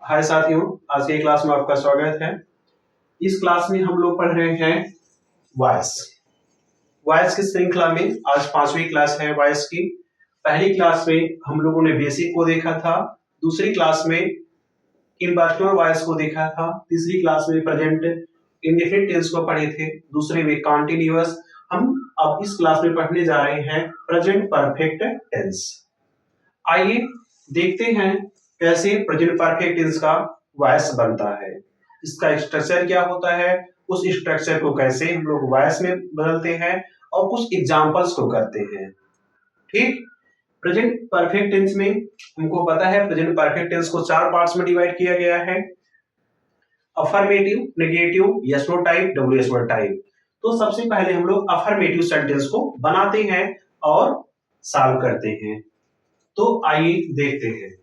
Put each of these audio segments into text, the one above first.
हाय साथियों, आज की क्लास में आपका स्वागत है। इस क्लास में हम लोग पढ़ रहे हैं वॉइस। वॉइस की श्रृंखला में आज पांचवी क्लास है वॉइस की। पहली क्लास में हम लोगों ने बेसिक को देखा था, दूसरी क्लास में इम्पर्सनल वॉइस को देखा था, तीसरी क्लास में प्रेजेंट इंडेफिनिट टेंस को पढ़े थे, दूसरे में कॉन्टिन्यूअस। हम अब इस क्लास में पढ़ने जा रहे हैं प्रेजेंट परफेक्ट टेंस। आइए देखते हैं कैसे प्रेजेंट परफेक्ट टेंस का वॉइस बनता है, इसका स्ट्रक्चर क्या होता है, उस स्ट्रक्चर को कैसे हम लोग वॉइस में बदलते हैं और कुछ एग्जांपल्स को करते हैं। ठीक, प्रेजेंट परफेक्ट टेंस में हमको पता है प्रेजेंट परफेक्ट टेंस को चार पार्ट्स में डिवाइड किया गया है: affirmative, negative, yes no type, WS word type. तो सबसे पहले हम लोग अफर्मेटिव सेंटेंस को बनाते हैं और सॉल्व करते हैं। तो आइए देखते हैं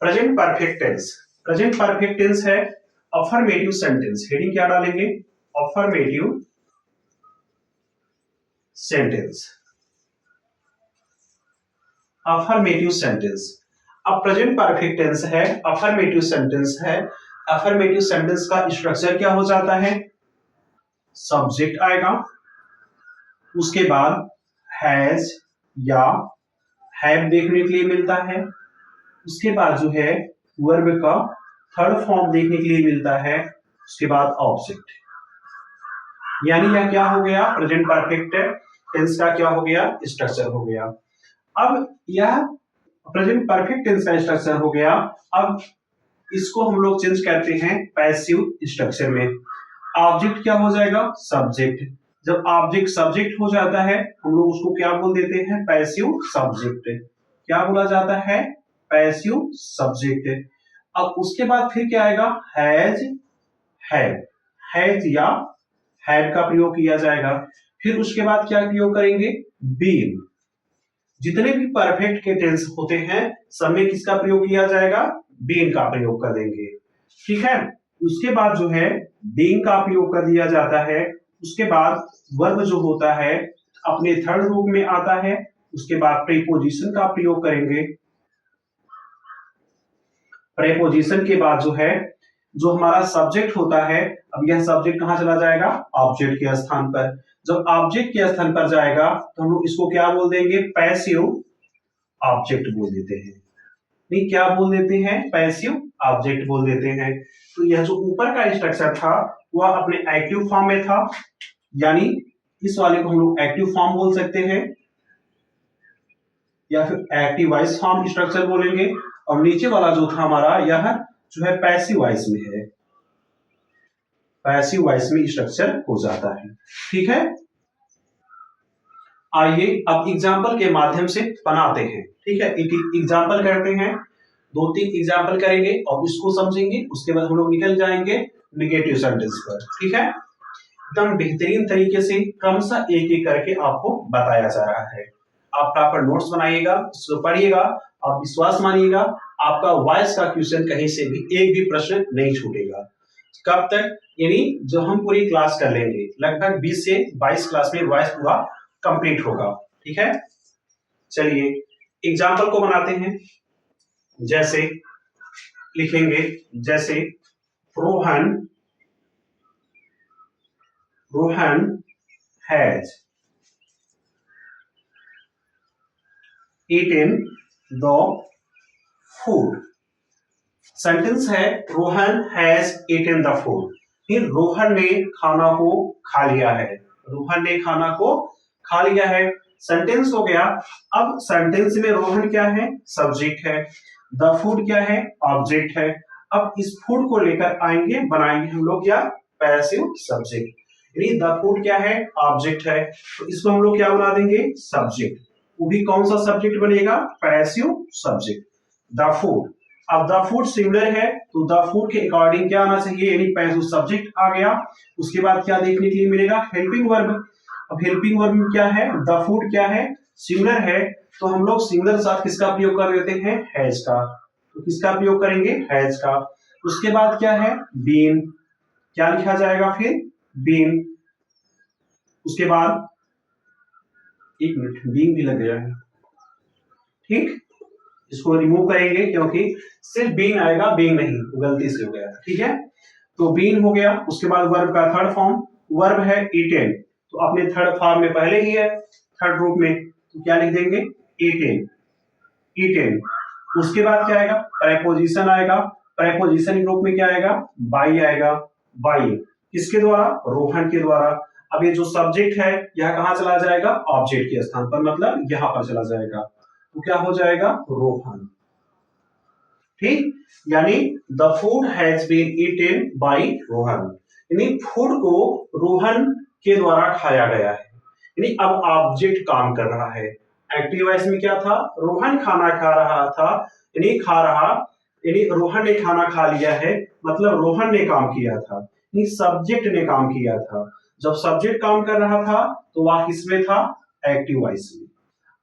present perfect tense. Present perfect tense है अफर्मेटिव सेंटेंस। हेडिंग क्या डालेंगे? Affirmative sentence. Affirmative sentence. अब प्रेजेंट परफेक्ट टेंस है, अफर्मेटिव सेंटेंस है। अफर्मेटिव सेंटेंस का स्ट्रक्चर क्या हो जाता है? सब्जेक्ट आएगा, उसके बाद हैज या हैव देखने के लिए मिलता है, उसके बाद जो है वर्ब का थर्ड फॉर्म देखने के लिए मिलता है, उसके बाद ऑब्जेक्ट। यानी यह क्या हो गया? प्रेजेंट परफेक्ट टेंस का क्या हो गया? स्ट्रक्चर हो गया। अब यह प्रेजेंट परफेक्ट टेंस का स्ट्रक्चर हो गया। अब इसको हम लोग चेंज करते हैं पैसिव स्ट्रक्चर में। ऑब्जेक्ट क्या हो जाएगा? सब्जेक्ट। जब ऑब्जेक्ट सब्जेक्ट हो जाता है हम लोग उसको क्या बोल देते हैं? Passive subject. क्या बोला जाता है? Passive subject. अब उसके बाद फिर क्या आएगा? Has, have. हैज या हैव का प्रयोग किया जाएगा। फिर उसके बाद क्या प्रयोग करेंगे? बीन। जितने भी परफेक्ट के टेंस होते हैं सब में किसका प्रयोग किया जाएगा? बीन का प्रयोग कर देंगे। ठीक है, उसके बाद जो है बीइंग का प्रयोग कर दिया जाता है। उसके बाद वर्ब जो होता है अपने थर्ड रूप में आता है। उसके बाद प्रीपोजिशन का प्रयोग करेंगे। प्रीपोजिशन के बाद जो है जो हमारा सब्जेक्ट होता है, अब यह सब्जेक्ट कहां चला जाएगा? ऑब्जेक्ट के स्थान पर। जब ऑब्जेक्ट के स्थान पर जाएगा तो हम लोग इसको क्या बोल देंगे? पैसिव ऑब्जेक्ट बोल देते हैं। नहीं, क्या बोल देते हैं? पैसिव ऑब्जेक्ट बोल देते हैं। तो यह जो ऊपर का स्ट्रक्चर था वह अपने एक्टिव फॉर्म में था, यानी इस वाले को हम लोग एक्टिव फॉर्म बोल सकते हैं या फिर एक्टिव वॉइस फॉर्म स्ट्रक्चर बोलेंगे। और नीचे वाला जो था हमारा यह जो है पैसिव वॉइस में है, पैसिव वॉइस में स्ट्रक्चर हो जाता है। ठीक है, आइए अब एग्जाम्पल के माध्यम से बनाते हैं। ठीक है, एक एग्जाम्पल करते हैं, दो तीन एग्जाम्पल करेंगे और इसको समझेंगे। उसके बाद हम लोग निकल जाएंगे नेगेटिव सेंटेंस पर। ठीक है, एकदम बेहतरीन तरीके से क्रमशः एक एक करके आपको बताया जा रहा है। आप प्रॉपर नोट्स बनाइएगा, इसको पढ़िएगा, आप विश्वास मानिएगा आपका वॉइस का क्वेश्चन कहीं से भी एक भी प्रश्न नहीं छूटेगा। कब तक? यानी जो हम पूरी क्लास कर लेंगे, लगभग 20 से 22 क्लास में वॉइस पूरा कंप्लीट होगा। ठीक है, चलिए एग्जाम्पल को बनाते हैं। जैसे लिखेंगे, जैसे Rohan, Rohan has eaten the food। Sentence है Rohan has eaten the food। फिर रोहन ने खाना को खा लिया है, रोहन ने खाना को खा लिया है, सेंटेंस हो गया। अब सेंटेंस में रोहन क्या है? सब्जेक्ट है, द फूड क्या है? ऑब्जेक्ट है। अब इस फूड को लेकर आएंगे, बनाएंगे हम लोग क्या? Passive subject. यानी द फूड क्या है? ऑब्जेक्ट है, तो इसको हम लोग क्या बना देंगे? सब्जेक्ट। वो भी कौन सा सब्जेक्ट बनेगा? Passive subject, the food. अब द फूड सिंगुलर है तो द फूड के अकॉर्डिंग क्या आना चाहिए? यानी पैसिव सब्जेक्ट आ गया। उसके बाद क्या देखने के लिए मिलेगा? Helping verb. अब हेल्पिंग वर्ब में क्या है? द फूड क्या है? सिंगुलर है, तो हम लोग सिंगुलर साथ किसका प्रयोग कर देते हैं? हैज का। तो किसका प्रयोग करेंगे? हैज का। उसके बाद क्या है? बीन। क्या लिखा जाएगा फिर? बीन। उसके बाद एक मिनट, बीन भी लग गया है। ठीक, इसको रिमूव करेंगे क्योंकि सिर्फ बीन आएगा, बीन नहीं, गलती से हो गया, ठीक है। तो बीन हो गया। उसके बाद वर्ब का थर्ड फॉर्म, वर्ब है ईटेन, तो अपने थर्ड फॉर्म में पहले ही है, थर्ड रूप में, तो क्या लिख देंगे, ईटेन, ईटेन। उसके बाद क्या आएगा, प्रेपोजिशन आएगा, प्रेपोजिशन रूप में क्या आएगा, बाई आएगा, बाई, किसके द्वारा, रोहन के द्वारा। अब ये जो सब्जेक्ट है यह कहां चला जाएगा, ऑब्जेक्ट के स्थान पर, मतलब यहां पर चला जाएगा, तो क्या हो जाएगा, रोहन, ठीक। यानी the food has been eaten by Rohan, यानी फूड को रोहन के द्वारा खाया गया है, यानी अब ऑब्जेक्ट काम कर रहा है। एक्टिव वॉइस में क्या था, रोहन खाना खा रहा था, यानी खा रहा, यानी रोहन ने खाना खा लिया है, मतलब रोहन ने काम किया था, यानी सब्जेक्ट ने काम किया था। जब सब्जेक्ट काम कर रहा था तो वह किसमें था, एक्टिव वॉइस में।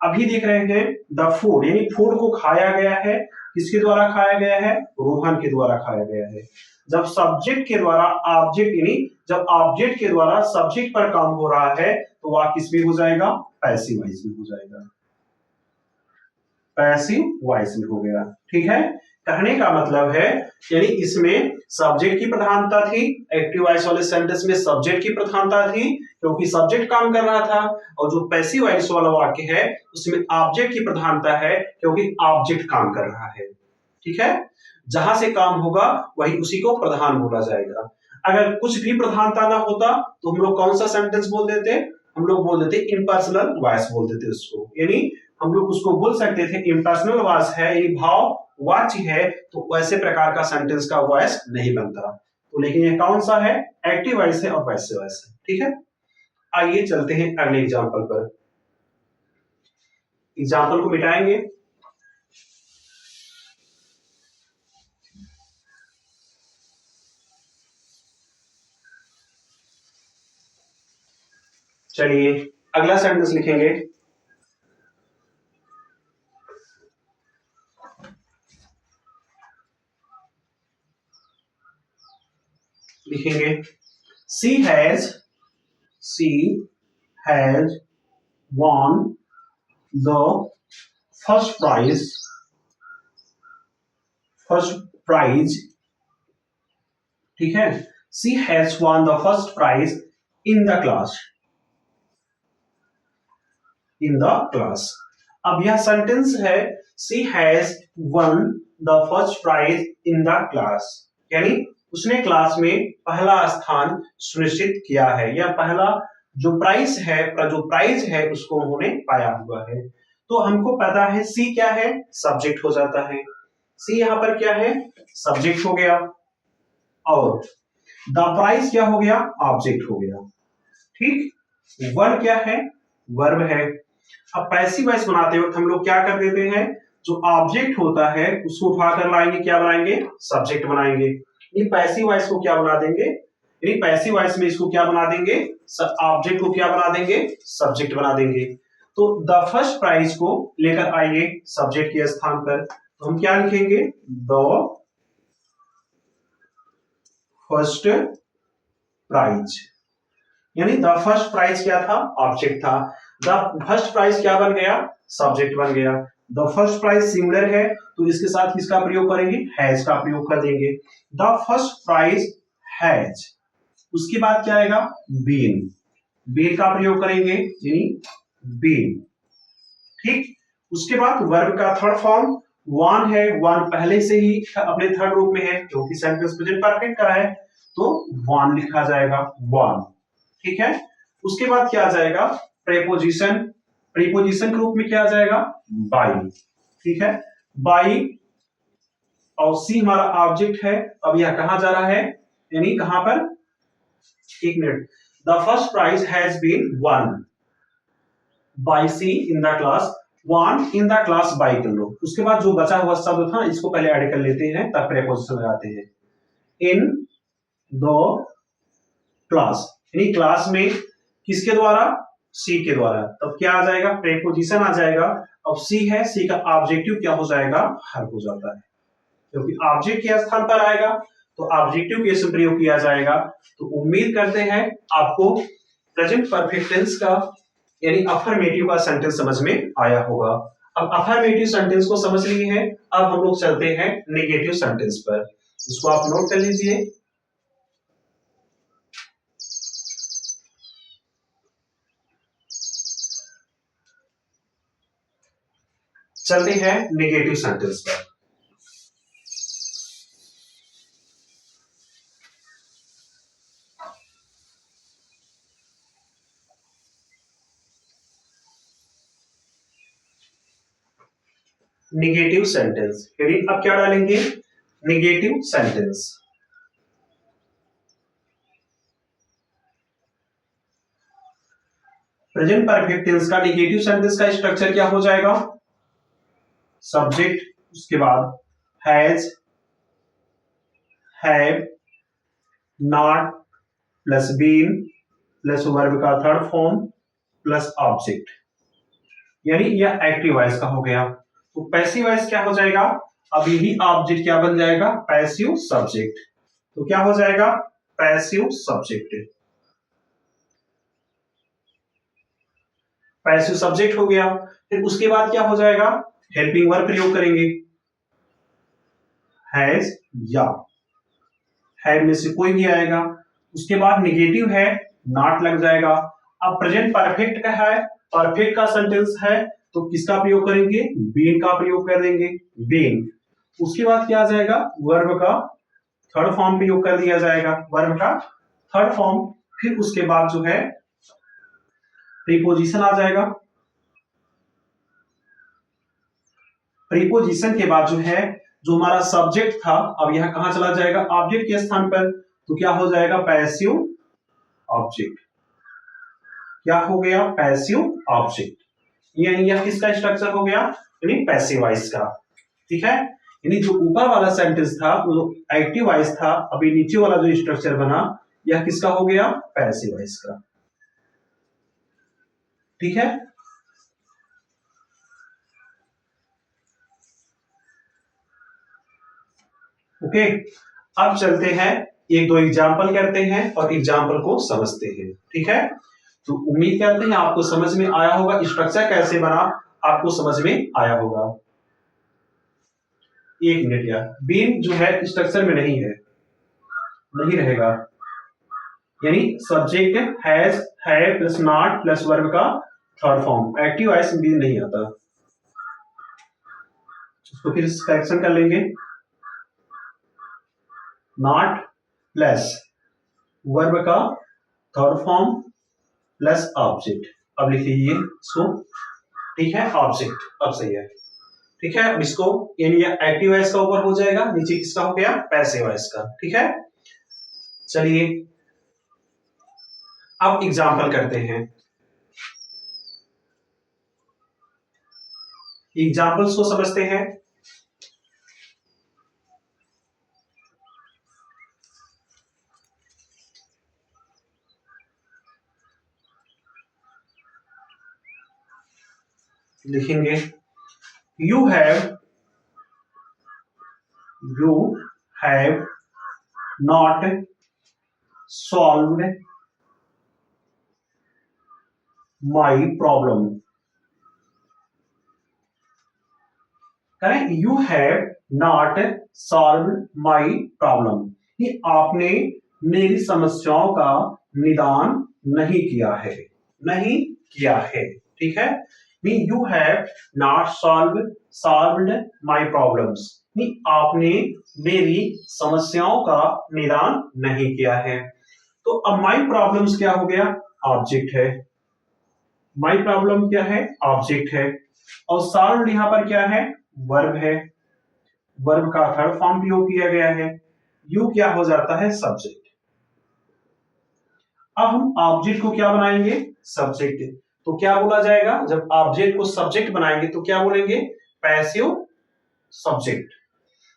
अभी देख रहे हैं द फूड, यानी फूड को खाया गया है, किसके द्वारा खाया गया है, रोहन के द्वारा खाया गया है। जब सब्जेक्ट के द्वारा ऑब्जेक्ट, यानी जब ऑब्जेक्ट के द्वारा सब्जेक्ट पर काम हो रहा है तो वह किस में हो जाएगा, पैसिव वॉइस में हो जाएगा, पैसिव वॉइस में हो गया, ठीक है। कहने का मतलब है, यानी इसमें सब्जेक्ट की प्रधानता थी, एक्टिव वॉइस वाले सेंटेंस में सब्जेक्ट की प्रधानता थी क्योंकि सब्जेक्ट काम कर रहा था, और जो पैसिव वॉइस वाला वाक्य है उसमें ऑब्जेक्ट की प्रधानता है क्योंकि ऑब्जेक्ट काम कर रहा है, ठीक है। जहां से काम होगा वही उसी को प्रधान बोला जाएगा। अगर कुछ भी प्रधानता ना होता तो हम लोग कौन सा सेंटेंस बोल देते, हम लोग बोल देते इम्पर्सनल वॉइस बोल देते उसको, यानी हम लोग उसको बोल सकते थे इम्पर्सनल वॉइस है, यानी भाव वाच्य है, तो वैसे प्रकार का सेंटेंस का वॉइस नहीं बनता। तो लेकिन ये कौन सा है, एक्टिव वॉइस है और पैसिव वॉइस है, ठीक है। आइए चलते हैं अगले एग्जांपल पर। एग्जांपल को मिटाएंगे, चलिए अगला सेंटेंस लिखेंगे। लिखेंगे she has won the first prize, ठीक है। She has won the first prize in the class, in the class। अब यह सेंटेंस है, she has won the first prize in the class, यानी उसने क्लास में पहला स्थान सुनिश्चित किया है, या पहला जो प्राइज है, जो प्राइज है उसको उन्होंने पाया हुआ है। तो हमको पता है सी क्या है, सब्जेक्ट हो जाता है, सी यहां पर क्या है, सब्जेक्ट हो गया, और द प्राइज क्या हो गया, ऑब्जेक्ट हो गया, ठीक। वर्ब क्या है, वर्ब है। अब पैसिव वॉइस बनाते वक्त हम लोग क्या कर देते हैं, जो ऑब्जेक्ट होता है उसको उठाकर लाएंगे, क्या बनाएंगे, सब्जेक्ट बनाएंगे। ये पैसिव वॉइस को क्या बना देंगे, यानी पैसिव वॉइस में इसको क्या बना देंगे, ऑब्जेक्ट को क्या बना देंगे, सब्जेक्ट बना देंगे। तो द फर्स्ट प्राइज को लेकर आइए सब्जेक्ट के स्थान पर, तो हम क्या लिखेंगे, द फर्स्ट प्राइज, यानी द फर्स्ट प्राइज क्या था, ऑब्जेक्ट था, द फर्स्ट प्राइज क्या बन गया, सब्जेक्ट बन गया। द फर्स्ट प्राइज सिंगुलर है तो इसके साथ किसका प्रयोग करेंगे, हैज का प्रयोग कर देंगे, द फर्स्ट प्राइज हैज। उसके बाद क्या आएगा, बीन, बीन का प्रयोग करेंगे, यानी बीन, ठीक। उसके बाद वर्ब का थर्ड फॉर्म वन है, वन पहले से ही अपने थर्ड रूप में है क्योंकि सेंटेंस प्रेजेंट परफेक्ट का है, तो वन लिखा जाएगा, वन, ठीक है। उसके बाद क्या आ जाएगा, प्रेपोजिशन, प्रीपोजिशन के रूप में क्या आ जाएगा, बाई, ठीक है, बाई, और सी हमारा ऑब्जेक्ट है। अब यह कहां जा रहा है, यानी कहां पर, एक minute, the first prize has been won by she in the class, won in the class by कर लो। उसके बाद जो बचा हुआ शब्द था इसको पहले ऐड कर लेते हैं, तब प्रेपोजिशन लगाते हैं, इन द क्लास, यानी क्लास में किसके द्वारा, सी के द्वारा, तब क्या आ जाएगा, प्रेपोजिशन आ जाएगा। अब सी है, सी का ऑब्जेक्टिव क्या हो जाएगा, हर हो जाता है, क्योंकि ऑब्जेक्ट के स्थान पर आएगा तो ऑब्जेक्टिव केस में प्रयोग किया जाएगा। तो उम्मीद करते हैं आपको प्रेजेंट परफेक्ट टेंस का यानी अफर्मेटिव का सेंटेंस समझ में आया होगा। अब अफर्मेटिव सेंटेंस को समझ लिए हैं, अब हम लोग चलते हैं नेगेटिव सेंटेंस पर। इसको आप नोट कर लीजिए। चलते हैं नेगेटिव सेंटेंस पर। नेगेटिव सेंटेंस हेडिंग अब क्या डालेंगे? Negative sentence. Present perfect tense का नेगेटिव सेंटेंस का स्ट्रक्चर क्या हो जाएगा? सब्जेक्ट, उसके बाद has, have, not plus been plus verb का थर्ड फॉर्म प्लस ऑब्जेक्ट, यानी यह एक्टिव वॉइस का हो गया। तो पैसिव वॉइस क्या हो जाएगा? अब यही ऑब्जेक्ट क्या बन जाएगा? Passive subject. तो क्या हो जाएगा? Passive subject. पैसिव सब्जेक्ट हो गया। फिर उसके बाद क्या हो जाएगा? हेल्पिंग वर्ब प्रयोग करेंगे, हैज या, हैव में से कोई भी आएगा। उसके बाद नेगेटिव है, नॉट लग जाएगा। अब प्रेजेंट परफेक्ट का है, परफेक्ट का सेंटेंस है, तो किसका प्रयोग करेंगे? बीन का प्रयोग कर देंगे, बीन। उसके बाद क्या आ जाएगा? वर्ब का थर्ड फॉर्म प्रयोग कर दिया जाएगा, वर्ब का थर्ड फॉर्म। फिर उसके बाद जो है प्रीपोजिशन आ जाएगा। प्रीपोजिशन के बाद जो है, जो हमारा सब्जेक्ट था, अब यह कहां चला जाएगा? ऑब्जेक्ट के स्थान पर। तो क्या हो जाएगा? Passive object. क्या हो गया? Passive object. यानी यह किसका स्ट्रक्चर हो गया? यानी पैसिव वॉइस का। ठीक है, यानी जो ऊपर वाला सेंटेंस था वो एक्टिव वॉइस था, अभी नीचे वाला जो स्ट्रक्चर बना यह किसका हो गया? पैसिव वॉइस का। ठीक है, ओके। अब चलते हैं, एक दो एग्जाम्पल करते हैं और एग्जाम्पल को समझते हैं। ठीक है, तो उम्मीद करते हैं आपको समझ में आया होगा, स्ट्रक्चर कैसे बना आपको समझ में आया होगा। एक मिनट यार, बीन जो है स्ट्रक्चर में नहीं है, नहीं रहेगा। यानी subject has, have plus not plus verb का third form, active voice been नहीं आता। उसको फिर करेक्शन कर लेंगे, नॉट प्लस वर्ब का थर्ड फॉर्म प्लस ऑब्जेक्ट। अब लिख लीजिए इसको। ठीक है, ऑब्जेक्ट अब सही है। ठीक है, अब इसको यानी एक्टिव वॉइस का ऊपर हो जाएगा, नीचे किसका हो गया? पैसिव वॉइस का। ठीक है, चलिए अब एग्जाम्पल करते हैं। एग्जाम्पल्स को समझते हैं। लिखेंगे you have not solved my problem. करें, you have not solved my problem, कि आपने मेरी समस्याओं का निदान नहीं किया है, नहीं किया है। ठीक है, you have not solved my problems, आपने मेरी समस्याओं का निदान नहीं किया है। तो अब माई प्रॉब्लम्स क्या हो गया? ऑब्जेक्ट है। माई प्रॉब्लम क्या है? ऑब्जेक्ट है। और सॉल्व यहां पर क्या है? वर्ब है। वर्ब का थर्ड फॉर्म प्रयोग किया गया है। यू क्या हो जाता है? सब्जेक्ट। अब हम ऑब्जेक्ट को क्या बनाएंगे? सब्जेक्ट। तो क्या बोला जाएगा जब ऑब्जेक्ट को सब्जेक्ट बनाएंगे? तो क्या बोलेंगे? Passive subject.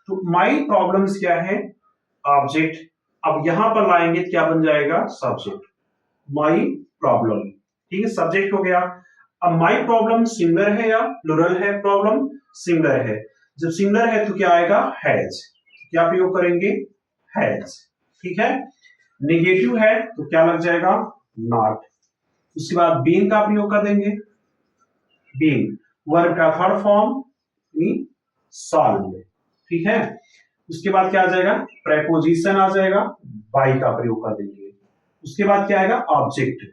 तो माई प्रॉब्लम्स क्या है? ऑब्जेक्ट। अब यहां पर लाएंगे क्या बन जाएगा? सब्जेक्ट। My problem. ठीक है, सब्जेक्ट हो गया। अब माई प्रॉब्लम सिंगुलर है या प्लुरल है? प्रॉब्लम सिंगुलर है। जब सिंगुलर है तो क्या आएगा? हैज। क्या प्रयोग करेंगे? हैज। ठीक है, नेगेटिव है तो क्या लग जाएगा? नॉट। उसके बाद बीन का प्रयोग कर देंगे, बीन। वर्ब का थर्ड फॉर्म सॉल्व, ठीक है। उसके बाद क्या आ जाएगा, प्रेपोजिशन आ जाएगा, बाई का प्रयोग कर देंगे। उसके बाद क्या आएगा, ऑब्जेक्ट,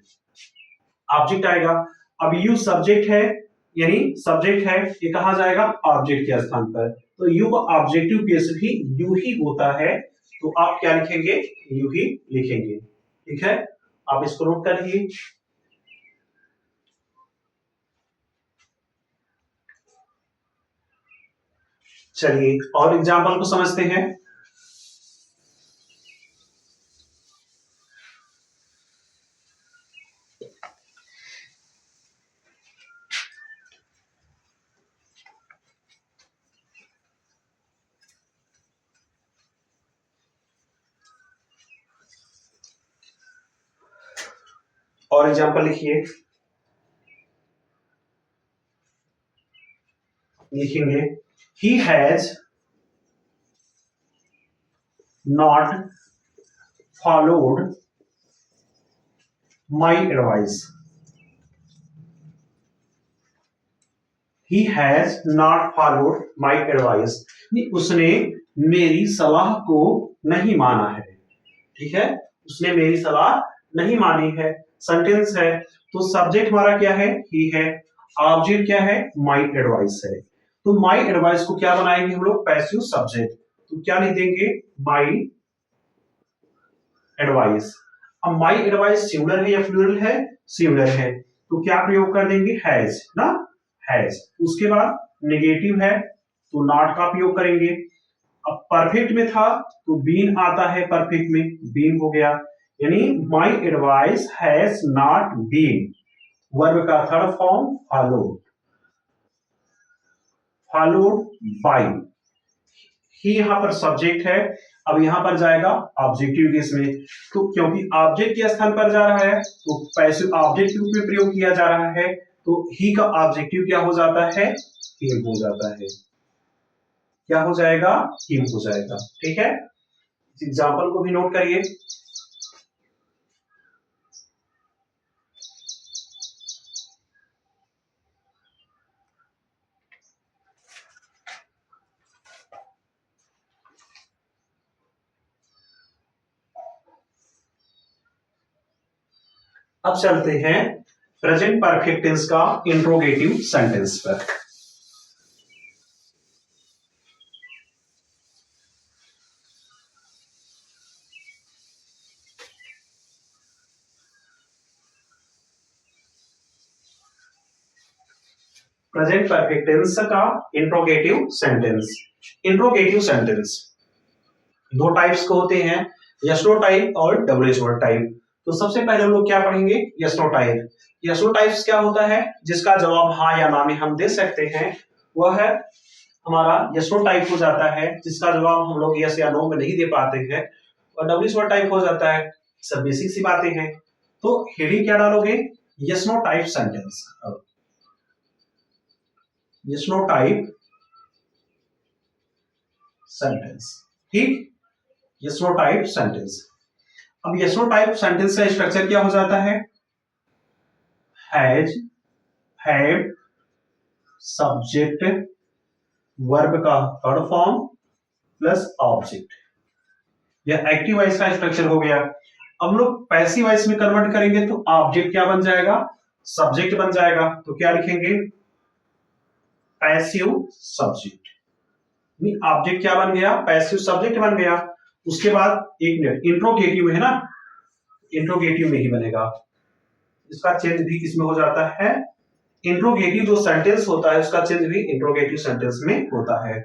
ऑब्जेक्ट आएगा। अब यू सब्जेक्ट है, यानी सब्जेक्ट है, ये कहा जाएगा ऑब्जेक्ट के स्थान पर। तो यू का ऑब्जेक्टिव केस भी यू ही होता है, तो आप क्या लिखेंगे, यू ही लिखेंगे, ठीक है। आप इसको नोट करिए। चलिए और एग्जाम्पल को समझते हैं। और एग्जाम्पल लिखिए, लिखेंगे he has not followed my advice, he has not followed my advice, उसने मेरी सलाह को नहीं माना है, ठीक है, उसने मेरी सलाह नहीं मानी है। सेंटेंस है, तो सब्जेक्ट हमारा क्या है, ही है, ऑब्जेक्ट क्या है, माई एडवाइस है। तो माई एडवाइस को क्या बनाएंगे हम लोग, पैसिव सब्जेक्ट, तो क्या लिख देंगे, माई एडवाइस। अब माई एडवाइस सिंगुलर है या प्लूरल है, सिंगुलर है, तो क्या प्रयोग कर देंगे, हैज ना, हैज। उसके बाद नेगेटिव है तो नॉट का प्रयोग करेंगे। अब परफेक्ट में था तो बीन आता है, परफेक्ट में बीन हो गया, यानी my advice has not been, verb का third form followed, followed by, ही यहां पर सब्जेक्ट है। अब यहां पर जाएगा ऑब्जेक्टिव केस में, तो क्योंकि ऑब्जेक्ट के स्थान पर जा रहा है तो पैसिव ऑब्जेक्ट के रूप में प्रयोग किया जा रहा है, तो ही का ऑब्जेक्टिव क्या हो जाता है, हिम हो जाता है, क्या हो जाएगा, हिम हो जाएगा, ठीक है। इस एग्जाम्पल को भी नोट करिए। अब चलते हैं प्रेजेंट परफेक्ट टेंस का इंट्रोगेटिव सेंटेंस पर। प्रेजेंट परफेक्ट टेंस का इंट्रोगेटिव सेंटेंस। इंट्रोगेटिव सेंटेंस दो टाइप्स के होते हैं, यस नो टाइप और डबल एस वर्ड टाइप। तो सबसे पहले हम लोग क्या पढ़ेंगे, yes no type. Yes no types क्या होता है, जिसका जवाब हाँ या ना में हम दे सकते हैं, वह है हमारा यस नो टाइप हो जाता है, जिसका जवाब हम लोग यस या नो में नहीं दे पाते हैं। और डबल एस वर्ड टाइप हो जाता है, सब बेसिक सी बातें हैं। तो हेडिंग क्या डालोगे, yes no type sentence, yes no type sentence, ठीक, यस नो टाइप सेंटेंस। अब यस नो टाइप सेंटेंस का स्ट्रक्चर क्या हो जाता है, हैज, हैव, सब्जेक्ट, वर्ब का थर्ड फॉर्म प्लस ऑब्जेक्ट, यह एक्टिव वॉइस का स्ट्रक्चर हो गया। अब लोग पैसिव वॉइस में कन्वर्ट करेंगे तो ऑब्जेक्ट क्या बन जाएगा, सब्जेक्ट बन जाएगा, तो क्या लिखेंगे, पैसिव सब्जेक्ट, ऑब्जेक्ट क्या बन गया, पैसिव सब्जेक्ट बन गया। उसके बाद एक मिनट, इंट्रोगेटिव है ना, इंट्रोगेटिव में ही बनेगा, इसका चेंज भी किसमें हो जाता है, इंट्रोगेटिव जो सेंटेंस होता है उसका चेंज भी इंट्रोगेटिव सेंटेंस में होता है।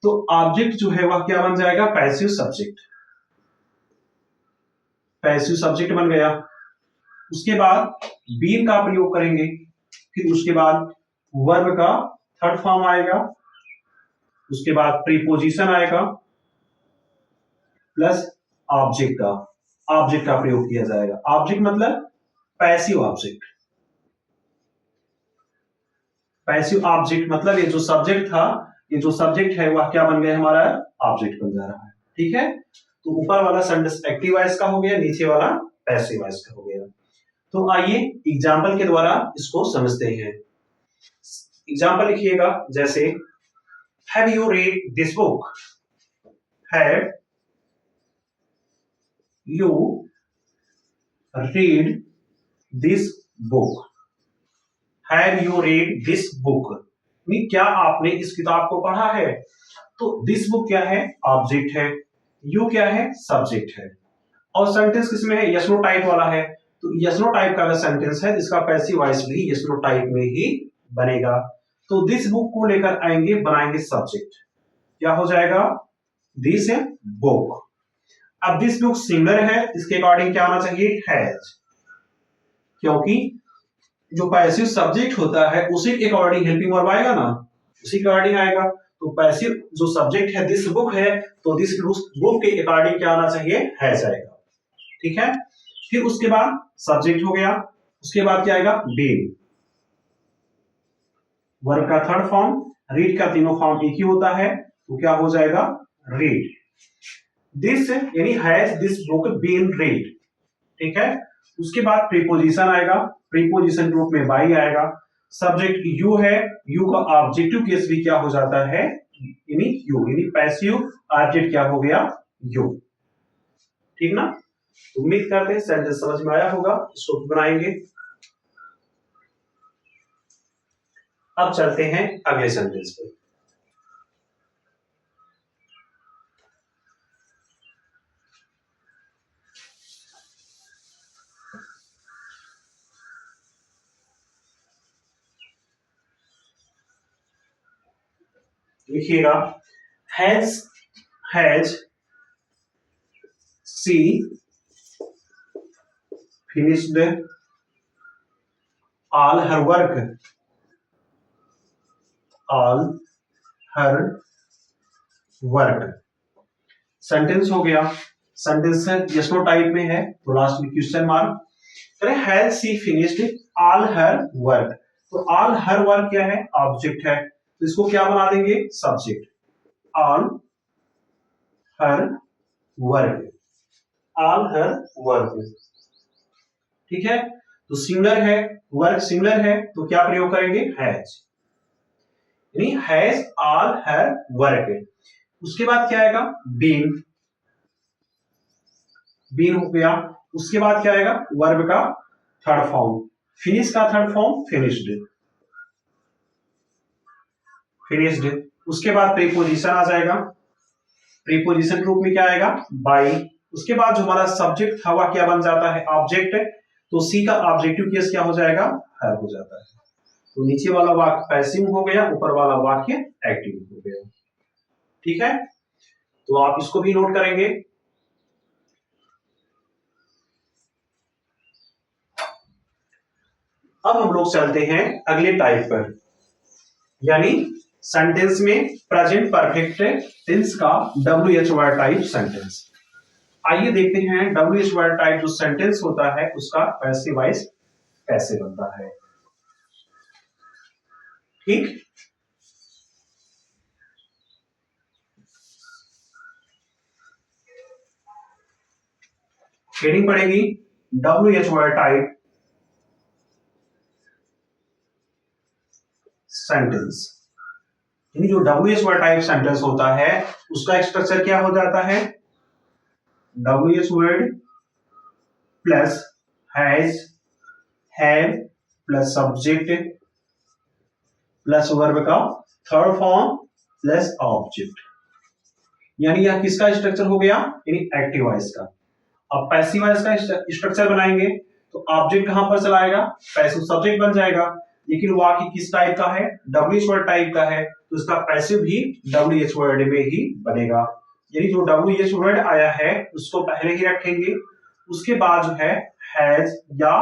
तो ऑब्जेक्ट जो है वह क्या बन जाएगा, पैसिव सब्जेक्ट, पैसिव सब्जेक्ट बन गया। उसके बाद बीन का प्रयोग करेंगे, फिर उसके बाद वर्ब का थर्ड फॉर्म आएगा, उसके बाद प्रीपोजिशन आएगा प्लस ऑब्जेक्ट का प्रयोग किया जाएगा। ऑब्जेक्ट मतलब पैसिव ऑब्जेक्ट, पैसिव ऑब्जेक्ट मतलब ये जो सब्जेक्ट था, ये जो सब्जेक्ट है वह क्या बन गया, हमारा ऑब्जेक्ट बन जा रहा है, ठीक है। तो ऊपर वाला सेंटेंस एक्टिव वॉइस का हो गया, नीचे वाला पैसिव वॉइस का हो गया। तो आइए एग्जाम्पल के द्वारा इसको समझते हैं। एग्जाम्पल लिखिएगा, जैसे have you read this book, have you read this book, have you read this book, क्या आपने इस किताब को पढ़ा है। तो दिस बुक क्या है, ऑब्जेक्ट है, यू क्या है, सब्जेक्ट है, और सेंटेंस किसमें है, यस नो टाइप वाला है। तो यस नो टाइप का अगर सेंटेंस है, इसका पैसिव वॉइस भी यस नो टाइप में ही बनेगा। तो दिस बुक को लेकर आएंगे, बनाएंगे सब्जेक्ट, क्या हो जाएगा, दिस बुक। अब दिस बुक सिंगुलर है, इसके अकॉर्डिंग क्या आना चाहिए, हैज, क्योंकि जो पैसिव सब्जेक्ट होता है उसी के अकॉर्डिंग हेल्पिंग वर्ब आएगा ना, उसी के अकॉर्डिंग आएगा। तो पैसिव जो सब्जेक्ट है दिस बुक है, तो दिस बुक के अकॉर्डिंग क्या आना चाहिए, हैज आएगा, ठीक है। फिर उसके बाद सब्जेक्ट हो गया, उसके बाद क्या आएगा, बीन, वर्ब का थर्ड फॉर्म, रीड का तीनों फॉर्म एक ही होता है, तो क्या हो जाएगा, रीड। दिस यानी has this book been read, ठीक है। उसके बाद प्रीपोजिशन आएगा, प्रीपोजिशन के रूप में बाई आएगा, सब्जेक्ट यू है, यू का ऑब्जेक्टिव केस भी क्या हो जाता है, यानी यू, यानी पैसिव ऑब्जेक्ट क्या हो गया, यू, ठीक ना। उम्मीद करते हैं सेंटेंस समझ में आया होगा, इसको बनाएंगे। अब चलते हैं अगले सेंटेंस पे। लिखिएगा, has she finished all her work, all her work. Sentence हो गया, सेंटेंस यस नो टाइप में है, तो लास्ट में क्वेश्चन मार्क। अरे has she finished all her work, तो ऑल हर वर्क क्या है, ऑब्जेक्ट है, तो इसको क्या बना देंगे, subject, all her work, all her work, ठीक है। तो सिंगुलर है, वर्क सिंगुलर है, तो क्या प्रयोग करेंगे, हैज, यानी हैज ऑल हर वर्क। उसके बाद क्या आएगा, बीन, बीन हो गया। उसके बाद क्या आएगा, वर्ब का थर्ड फॉर्म, फिनिश का थर्ड फॉर्म फिनिश्ड, फिनिश्ड। उसके बाद प्रीपोजिशन आ जाएगा, प्रीपोजिशन के रूप में क्या आएगा, बाई। उसके बाद जो हमारा सब्जेक्ट था वह क्या बन जाता है, ऑब्जेक्ट, तो सी का ऑब्जेक्टिव केस क्या हो जाएगा, हर हो जाता है। तो नीचे वाला वाक्य पैसिव हो गया, ऊपर वाला वाक्य एक्टिव हो गया, ठीक है। तो आप इसको भी नोट करेंगे। अब हम लोग चलते हैं अगले टाइप पर, यानी सेंटेंस में प्रेजेंट परफेक्ट टेंस का WH वर्ड टाइप सेंटेंस। आइए देखते हैं WH वर्ड टाइप जो सेंटेंस होता है उसका पैसिव वॉइस कैसे बनता है, ठीक। हेडिंग पड़ेगी WH वर्ड टाइप सेंटेंस, यानी जो WH वर्ड टाइप सेंटेंस होता है उसका स्ट्रक्चर क्या हो जाता है, WH word plus has, have plus subject plus verb का थर्ड फॉर्म प्लस ऑब्जेक्ट, यानी यह किसका स्ट्रक्चर हो गया, यानी एक्टिव वॉइस का। अब पैसिव वॉइस का स्ट्रक्चर बनाएंगे, तो ऑब्जेक्ट कहां पर चलाएगा, पैसिव सब्जेक्ट बन जाएगा, लेकिन वाक्य किस टाइप का है, WH वर्ड टाइप का है, तो इसका पैसिव भी WH वर्ड में ही बनेगा, यानी जो WH वर्ड आया है उसको पहले ही रखेंगे। उसके बाद जो है हैज या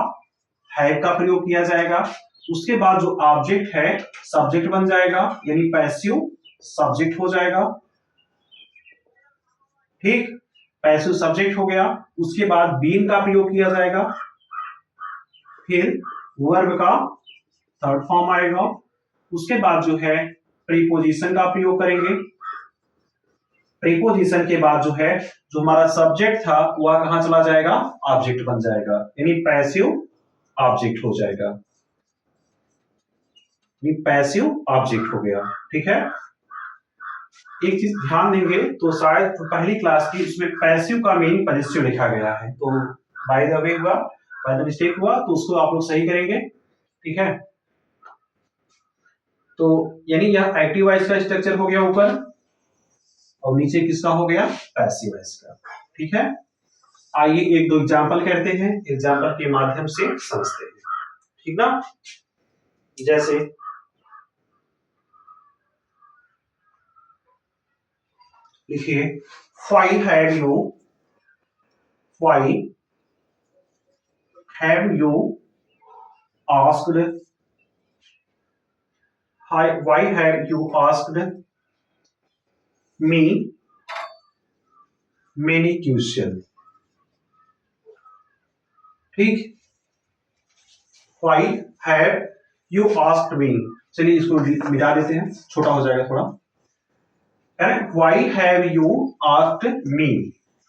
हैव का प्रयोग किया जाएगा, उसके बाद जो ऑब्जेक्ट है सब्जेक्ट बन जाएगा, यानी पैसिव सब्जेक्ट हो जाएगा, ठीक। पैसिव सब्जेक्ट हो गया। उसके बाद बीन का प्रयोग किया जाएगा, फिर वर्ब का थर्ड फॉर्म आएगा। उसके बाद जो है प्रीपोजिशन का प्रयोग करेंगे, प्रीपोजिशन के बाद जो है जो हमारा सब्जेक्ट था वह कहां चला जाएगा, ऑब्जेक्ट बन जाएगा, यानी पैसिव ऑब्जेक्ट हो जाएगा, ये पैसिव ऑब्जेक्ट हो गया। ठीक है, एक चीज ध्यान देंगे तो शायद पहली क्लास की इसमें पैसिव का मीनिंग पॉजिटिव लिखा गया है, तो बाय द वे हुआ, बाय द मिस्टेक हुआ, तो उसको आप लोग सही करेंगे। ठीक है, तो यानी यह एक्टिव वॉइस का स्ट्रक्चर हो गया ऊपर, और नीचे किसका हो गया, पैसिव वॉइस का। ठीक है, आइए एक दो एग्जांपल करते हैं, एग्जांपल के माध्यम से समझते हैं। ठीक ना, जैसे लिखिए, why have you asked, why have you asked me many question. ठीक, why have you asked me, चलिए इसको मिटा देते हैं, छोटा हो जाएगा थोड़ा। Why have you asked me,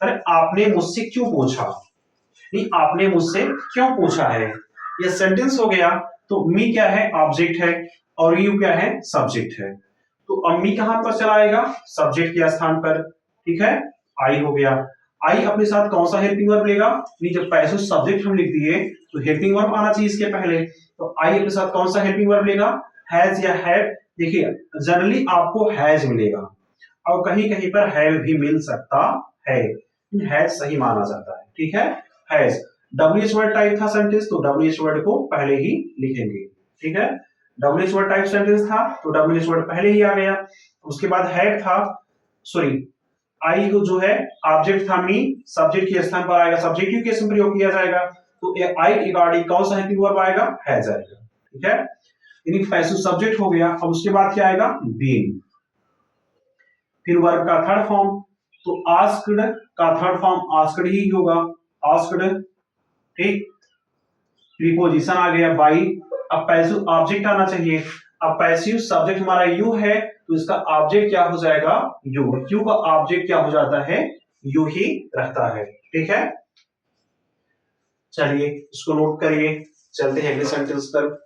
अरे आपने मुझसे क्यों पूछा, नहीं आपने मुझसे क्यों पूछा है, ये सेंटेंस हो गया। तो मी क्या है, ऑब्जेक्ट है, और यू क्या है, सब्जेक्ट है। तो अब मी कहां पर चला आएगा, सब्जेक्ट के स्थान पर। ठीक है, आई हो गया, आई अपने साथ कौन सा हेल्पिंग वर्ब लेगा, नहीं जब पैसिव सब्जेक्ट हम लिख दिए तो हेल्पिंग वर्ब आना चाहिए इसके पहले, तो आई अपने साथ कौन सा हेल्पिंग वर्ब लेगा, हैज या हैव। देखिए जनरली आपको हैज मिलेगा, और कहीं कहीं पर हैव भी मिल सकता है, हैज सही माना जाता है। ठीक है, हैज डब्ल्यूएच वर्ड टाइप था सेंटेंस, तो डब्ल्यूएच वर्ड को पहले ही लिखेंगे। ठीक है, डब्ल्यूएच वर्ड टाइप सेंटेंस था तो डब्ल्यूएच वर्ड पहले ही आ गया। उसके बाद हैव था, सॉरी आई को जो है ऑब्जेक्ट था मी, सब्जेक्ट के स्थान पर आएगा, सब्जेक्टिव केस में प्रयोग किया जाएगा, तो आई रिगार्डिंग कौन सा हेल्पिंग वर्ब आएगा, हैज आएगा। ठीक है, यानी पैसिव सब्जेक्ट हो गया। अब उसके बाद क्या आएगा, बीइंग, फिर वर्ब का थर्ड फॉर्म, तो आस्क्ड का थर्ड फॉर्म आस्क्ड ही होगा, आस्क्ड। ठीक, प्रीपोजिशन आ गया बाई, अब पैसिव ऑब्जेक्ट आना चाहिए, अब पैसिव सब्जेक्ट हमारा यू है, तो इसका ऑब्जेक्ट क्या हो जाएगा, यू, यू का ऑब्जेक्ट क्या हो जाता है, यू ही रहता है। ठीक है, चलिए इसको नोट करिए, चलते हैं अगले सेंटेंस पर।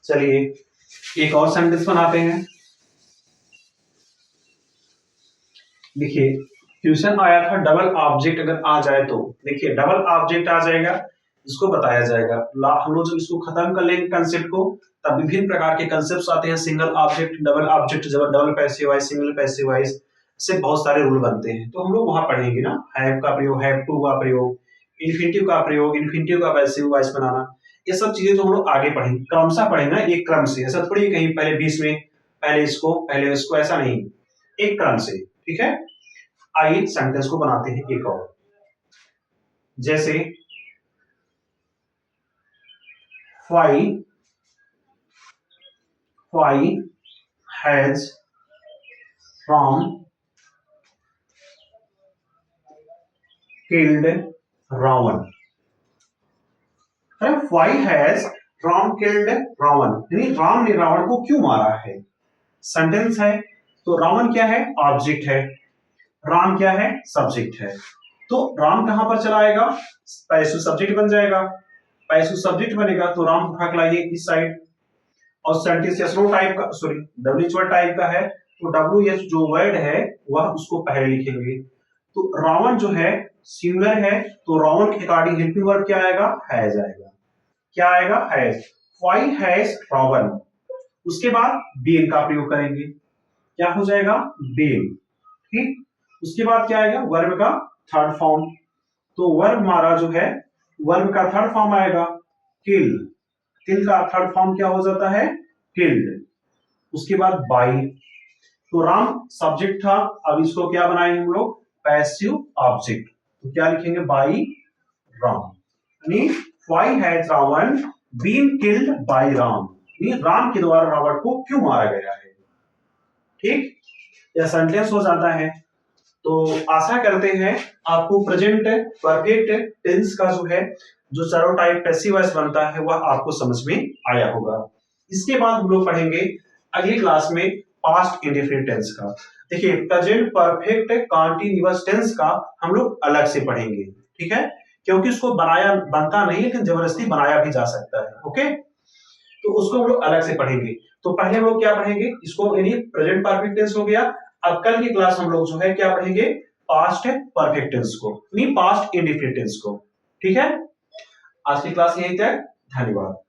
चलिए एक और सेंटेंस बनाते हैं। देखिए क्वेश्चन आया था डबल ऑब्जेक्ट अगर आ जाए तो, देखिए डबल ऑब्जेक्ट आ जाएगा, इसको बताया जाएगा। हम लोग जब इसको खत्म कर लेंगे कंसेप्ट को, तब विभिन्न प्रकार के कंसेप्ट आते हैं, single object, double object, double passive voice, single passive voice से बहुत सारे रूल बनते हैं, तो हम लोग वहां पढ़ेंगे ना, हैव का प्रयोग, हैव टू का प्रयोग, इन्फिनिटिव का प्रयोग, इन्फिनिटिव का पैसिव वॉइस बनाना, ये सब चीजें तो हम लोग आगे पढ़ेंगे, क्रमशः पढ़ेंगे ना, एक क्रम से, ऐसा थोड़ी कहीं पहले 20 में पहले इसको, ऐसा नहीं, एक क्रम से। ठीक है, आइए सेंटेंस को बनाते हैं एक और, जैसे why has Ram killed Ravan, why has Ram killed Ravan, यानी राम ने रावण को क्यों मारा है, सेंटेंस है, तो रावण क्या है, ऑब्जेक्ट है, राम क्या है, सब्जेक्ट है, तो राम कहां पर चला आएगा, पैसिव सब्जेक्ट बन जाएगा, पैसिव सब्जेक्ट बनेगा तो राम को उठा लाइए इस साइड, और सेंटेंस एसरो टाइप का, सॉरी डब्ल्यूएच वर्ड टाइप का है, तो डब्ल्यूएच जो वर्ड है वह उसको पहले लिखेंगे, तो रावण जो है सिंगुलर है, तो रावण के अकॉर्डिंग हेल्पिंग वर्ब क्या आएगा, हैज आएगा, क्या आएगा, हैज, व्हाई हैज रावण, उसके बाद बीइंग का प्रयोग करेंगे, क्या हो जाएगा, बीइंग। ठीक, उसके बाद क्या आएगा, वर्ब का थर्ड फॉर्म, तो वर्ब हमारा जो है, वर्ब का थर्ड फॉर्म आएगा किल, किल का थर्ड फॉर्म क्या हो जाता है, किल्ड, उसके बाद बाई, तो राम सब्जेक्ट था, अब इसको क्या बनाएंगे हम लोग, पैसिव ऑब्जेक्ट, तो क्या लिखेंगे, बाई राम, यानी why has Ravan been killed by Ram, यानी राम के द्वारा रावण को क्यों मारा गया है। ठीक, यह सेंटेंस हो जाता है। तो आशा करते हैं आपको प्रेजेंट परफेक्ट टेंस का जो चारों टाइप पैसिव वॉइस बनता है वह आपको समझ में आया होगा। इसके बाद हम लोग पढ़ेंगे अगली क्लास में पास्ट इंडेफिनिट टेंस का। देखिए प्रेजेंट परफेक्ट कंटीन्यूअस टेंस का हम लोग अलग से पढ़ेंगे, ठीक है, क्योंकि उसको बनाया बनता नहीं लेकिन जबरदस्ती बनाया भी जा सकता है। ओके, तो उसको हम लोग अलग से पढ़ेंगे। तो पहले हम लोग क्या पढ़ेंगे, इसको यानी प्रेजेंट परफेक्ट टेंस हो गया। अब कल की क्लास हम लोग क्या पढ़ेंगे, पास्ट परफेक्ट टेंस को, यानी पास्ट इंडेफिनिट टेंस को। ठीक है, आज की क्लास यहीं तक, धन्यवाद।